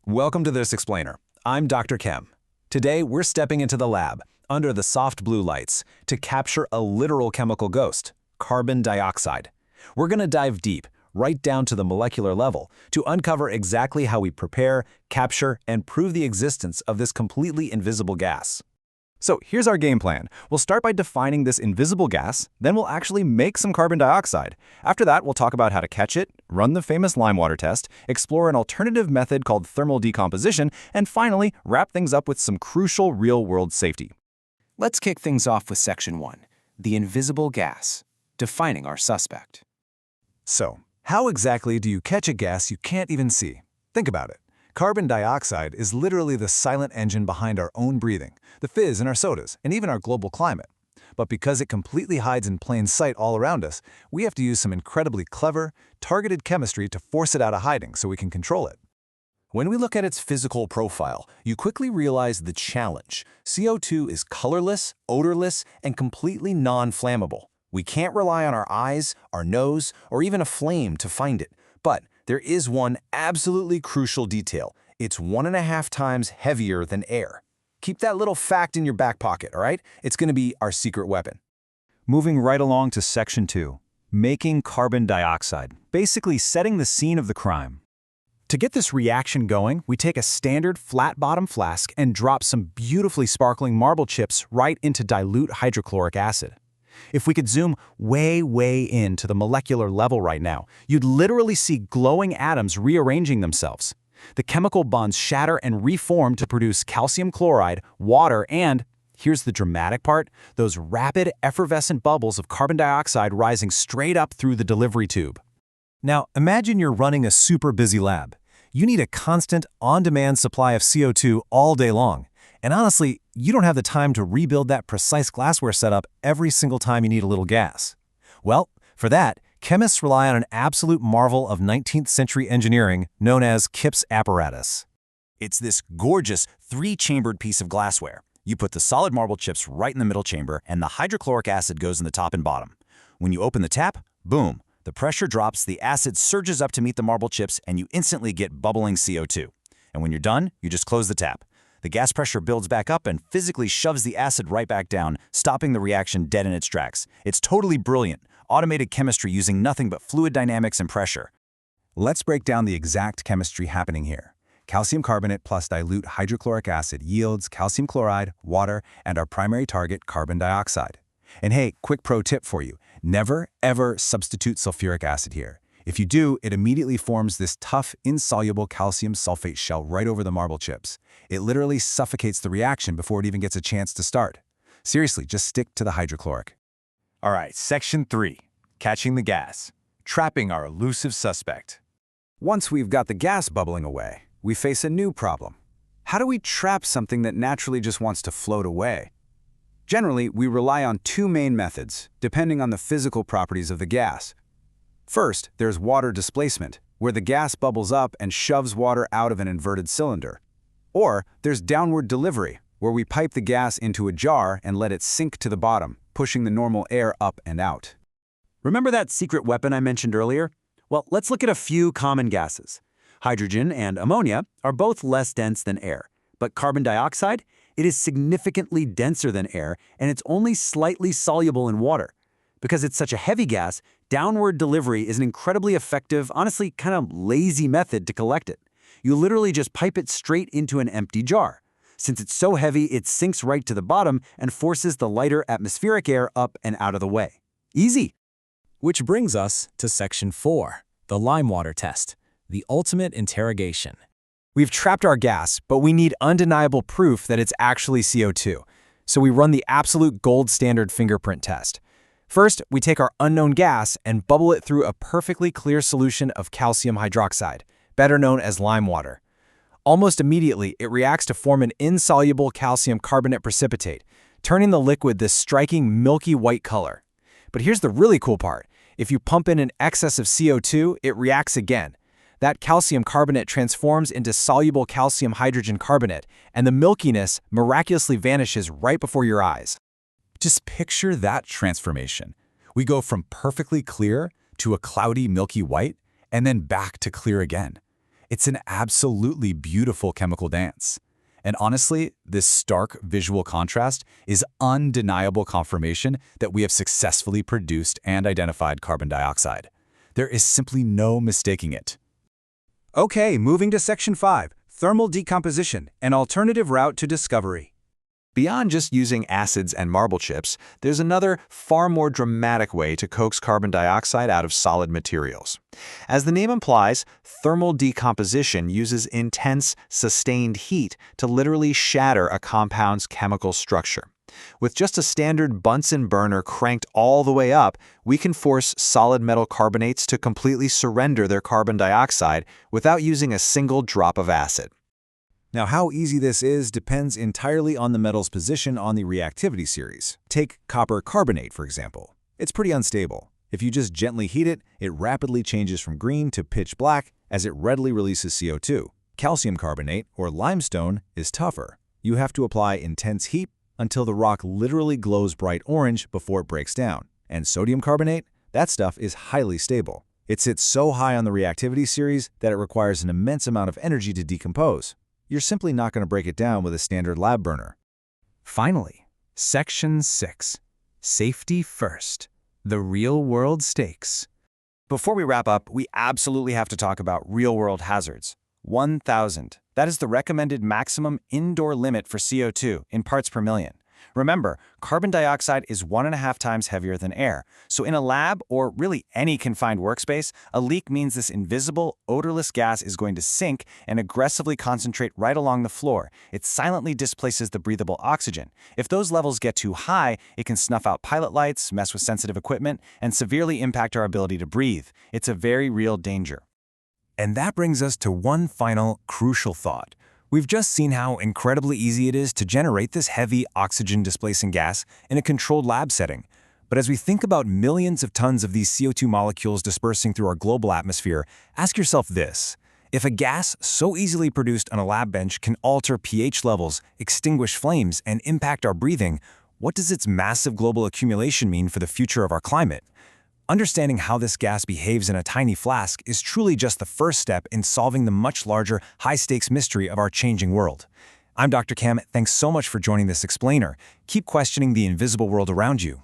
Welcome to This Explainer. I'm Dr. Chem. Today, we're stepping into the lab, under the soft blue lights, to capture a literal chemical ghost, carbon dioxide. We're going to dive deep, right down to the molecular level, to uncover exactly how we prepare, capture, and prove the existence of this completely invisible gas. So here's our game plan. We'll start by defining this invisible gas, then we'll actually make some carbon dioxide. After that, we'll talk about how to catch it, run the famous lime water test, explore an alternative method called thermal decomposition, and finally, wrap things up with some crucial real-world safety. Let's kick things off with Section 1, the invisible gas, defining our suspect. So, how exactly do you catch a gas you can't even see? Think about it. Carbon dioxide is literally the silent engine behind our own breathing, the fizz in our sodas, and even our global climate. But because it completely hides in plain sight all around us, we have to use some incredibly clever, targeted chemistry to force it out of hiding so we can control it. When we look at its physical profile, you quickly realize the challenge. CO2 is colorless, odorless, and completely non-flammable. We can't rely on our eyes, our nose, or even a flame to find it. But there is one absolutely crucial detail. It's 1.5 times heavier than air. Keep that little fact in your back pocket, all right? It's going to be our secret weapon. Moving right along to Section 2, making carbon dioxide, basically setting the scene of the crime. To get this reaction going, we take a standard flat-bottom flask and drop some beautifully sparkling marble chips right into dilute hydrochloric acid. If we could zoom way into the molecular level right now, you'd literally see glowing atoms rearranging themselves. The chemical bonds shatter and reform to produce calcium chloride, water, and, here's the dramatic part, those rapid, effervescent bubbles of carbon dioxide rising straight up through the delivery tube. Now, imagine you're running a super busy lab. You need a constant, on-demand supply of CO2 all day long. And honestly, you don't have the time to rebuild that precise glassware setup every single time you need a little gas. Well, for that, chemists rely on an absolute marvel of 19th century engineering known as Kipp's apparatus. It's this gorgeous, 3-chambered piece of glassware. You put the solid marble chips right in the middle chamber, and the hydrochloric acid goes in the top and bottom. When you open the tap, boom, the pressure drops, the acid surges up to meet the marble chips, and you instantly get bubbling CO2. And when you're done, you just close the tap. The gas pressure builds back up and physically shoves the acid right back down, stopping the reaction dead in its tracks. It's totally brilliant. Automated chemistry using nothing but fluid dynamics and pressure. Let's break down the exact chemistry happening here. Calcium carbonate plus dilute hydrochloric acid yields calcium chloride, water, and our primary target, carbon dioxide. And hey, quick pro tip for you. Never, ever substitute sulfuric acid here. If you do, it immediately forms this tough, insoluble calcium sulfate shell right over the marble chips. It literally suffocates the reaction before it even gets a chance to start. Seriously, just stick to the hydrochloric. All right, Section 3, catching the gas, trapping our elusive suspect. Once we've got the gas bubbling away, we face a new problem. How do we trap something that naturally just wants to float away? Generally, we rely on 2 main methods, depending on the physical properties of the gas. First, there's water displacement, where the gas bubbles up and shoves water out of an inverted cylinder. Or there's downward delivery, where we pipe the gas into a jar and let it sink to the bottom, pushing the normal air up and out. Remember that secret weapon I mentioned earlier? Well, let's look at a few common gases. Hydrogen and ammonia are both less dense than air, but carbon dioxide, it is significantly denser than air, and it's only slightly soluble in water. Because it's such a heavy gas, downward delivery is an incredibly effective, honestly kind of lazy method to collect it. You literally just pipe it straight into an empty jar. Since it's so heavy, it sinks right to the bottom and forces the lighter atmospheric air up and out of the way. Easy! Which brings us to Section 4, the lime water test, the ultimate interrogation. We've trapped our gas, but we need undeniable proof that it's actually CO2. So we run the absolute gold standard fingerprint test. First, we take our unknown gas and bubble it through a perfectly clear solution of calcium hydroxide, better known as lime water. Almost immediately, it reacts to form an insoluble calcium carbonate precipitate, turning the liquid this striking milky white color. But here's the really cool part. If you pump in an excess of CO2, it reacts again. That calcium carbonate transforms into soluble calcium hydrogen carbonate, and the milkiness miraculously vanishes right before your eyes. Just picture that transformation. We go from perfectly clear to a cloudy milky white, and then back to clear again. It's an absolutely beautiful chemical dance. And honestly, this stark visual contrast is undeniable confirmation that we have successfully produced and identified carbon dioxide. There is simply no mistaking it. Okay, moving to Section 5, Thermal Decomposition, an alternative route to discovery. Beyond just using acids and marble chips, there's another, far more dramatic way to coax carbon dioxide out of solid materials. As the name implies, thermal decomposition uses intense, sustained heat to literally shatter a compound's chemical structure. With just a standard Bunsen burner cranked all the way up, we can force solid metal carbonates to completely surrender their carbon dioxide without using a single drop of acid. Now, how easy this is depends entirely on the metal's position on the reactivity series. Take copper carbonate, for example. It's pretty unstable. If you just gently heat it, it rapidly changes from green to pitch black as it readily releases CO2. Calcium carbonate, or limestone, is tougher. You have to apply intense heat until the rock literally glows bright orange before it breaks down. And sodium carbonate? That stuff is highly stable. It sits so high on the reactivity series that it requires an immense amount of energy to decompose. You're simply not going to break it down with a standard lab burner. Finally, Section 6, Safety First, the real-world stakes. Before we wrap up, we absolutely have to talk about real-world hazards. 1,000. That is the recommended maximum indoor limit for CO2 in parts per million. Remember, carbon dioxide is 1.5 times heavier than air, so in a lab, or really any confined workspace, a leak means this invisible, odorless gas is going to sink and aggressively concentrate right along the floor. It silently displaces the breathable oxygen. If those levels get too high, it can snuff out pilot lights, mess with sensitive equipment, and severely impact our ability to breathe. It's a very real danger. And that brings us to one final, crucial thought. We've just seen how incredibly easy it is to generate this heavy oxygen-displacing gas in a controlled lab setting. But as we think about millions of tons of these CO2 molecules dispersing through our global atmosphere, ask yourself this. If a gas so easily produced on a lab bench can alter pH levels, extinguish flames, and impact our breathing, what does its massive global accumulation mean for the future of our climate? Understanding how this gas behaves in a tiny flask is truly just the first step in solving the much larger, high-stakes mystery of our changing world. I'm Dr. Cam. Thanks so much for joining this explainer. Keep questioning the invisible world around you.